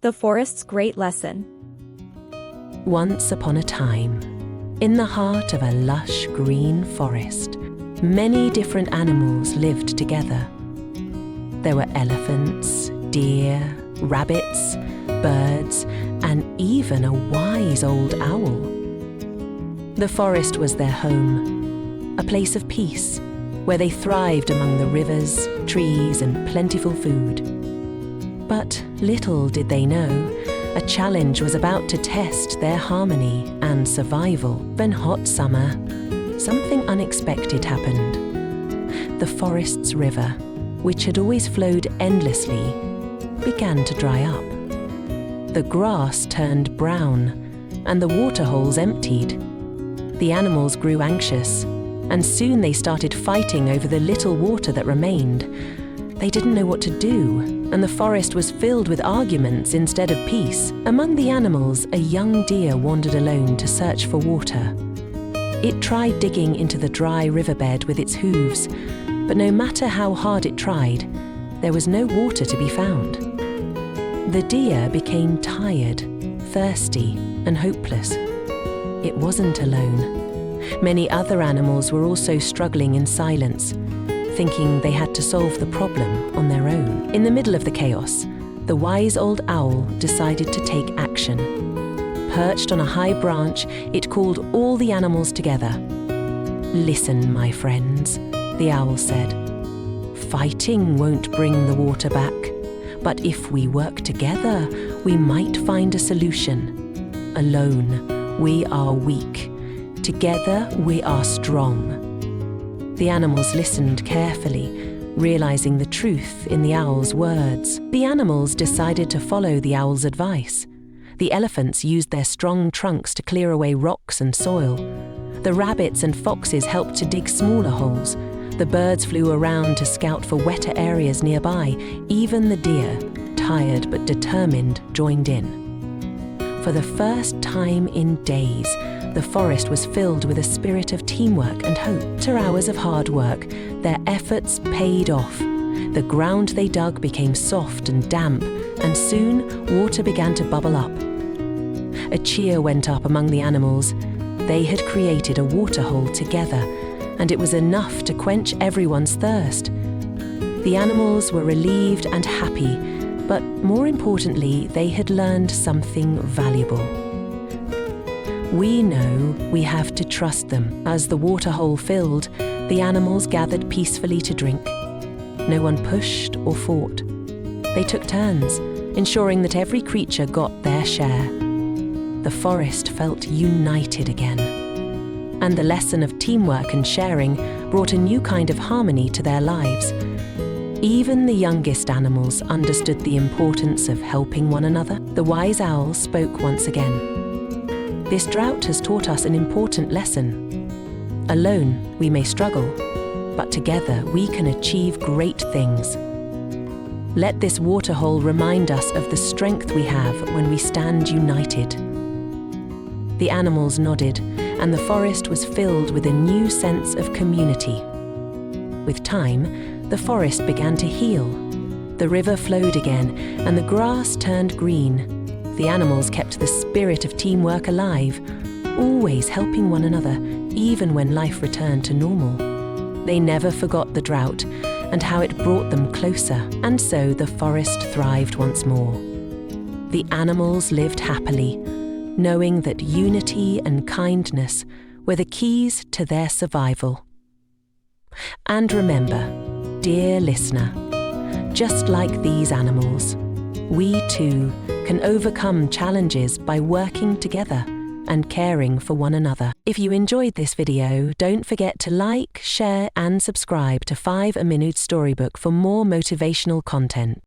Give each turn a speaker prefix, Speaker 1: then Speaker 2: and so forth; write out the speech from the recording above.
Speaker 1: The forest's great lesson.
Speaker 2: Once upon a time, in the heart of a lush green forest, many different animals lived together. There were elephants, deer, rabbits, birds, and even a wise old owl. The forest was their home, a place of peace, where they thrived among the rivers, trees, and plentiful food. But little did they know, a challenge was about to test their harmony and survival. One hot summer, something unexpected happened. The forest's river, which had always flowed endlessly, began to dry up. The grass turned brown, and the waterholes emptied. The animals grew anxious, and soon they started fighting over the little water that remained. They didn't know what to do, and the forest was filled with arguments instead of peace. Among the animals, a young deer wandered alone to search for water. It tried digging into the dry riverbed with its hooves, but no matter how hard it tried, there was no water to be found. The deer became tired, thirsty, and hopeless. It wasn't alone. Many other animals were also struggling in silence, thinking they had to solve the problem on their own. In the middle of the chaos, the wise old owl decided to take action. Perched on a high branch, it called all the animals together. "Listen, my friends," the owl said. "Fighting won't bring the water back, but if we work together, we might find a solution. Alone, we are weak. Together, we are strong." The animals listened carefully, realizing the truth in the owl's words. The animals decided to follow the owl's advice. The elephants used their strong trunks to clear away rocks and soil. The rabbits and foxes helped to dig smaller holes. The birds flew around to scout for wetter areas nearby. Even the deer, tired but determined, joined in. For the first time in days, the forest was filled with a spirit of teamwork and hope. After hours of hard work, their efforts paid off. The ground they dug became soft and damp, and soon water began to bubble up. A cheer went up among the animals. They had created a waterhole together, and it was enough to quench everyone's thirst. The animals were relieved and happy, but more importantly, they had learned something valuable. We know we have to trust them. As the waterhole filled, the animals gathered peacefully to drink. No one pushed or fought. They took turns, ensuring that every creature got their share. The forest felt united again. And the lesson of teamwork and sharing brought a new kind of harmony to their lives. Even the youngest animals understood the importance of helping one another. The wise owl spoke once again. "This drought has taught us an important lesson. Alone, we may struggle, but together we can achieve great things. Let this waterhole remind us of the strength we have when we stand united." The animals nodded, and the forest was filled with a new sense of community. With time, the forest began to heal. The river flowed again, and the grass turned green. The animals kept the spirit of teamwork alive, always helping one another, even when life returned to normal. They never forgot the drought and how it brought them closer, and so the forest thrived once more. The animals lived happily, knowing that unity and kindness were the keys to their survival. And remember, dear listener, just like these animals, we too can overcome challenges by working together and caring for one another. If you enjoyed this video, don't forget to like, share, and subscribe to 5 A Minute Storybook for more motivational content.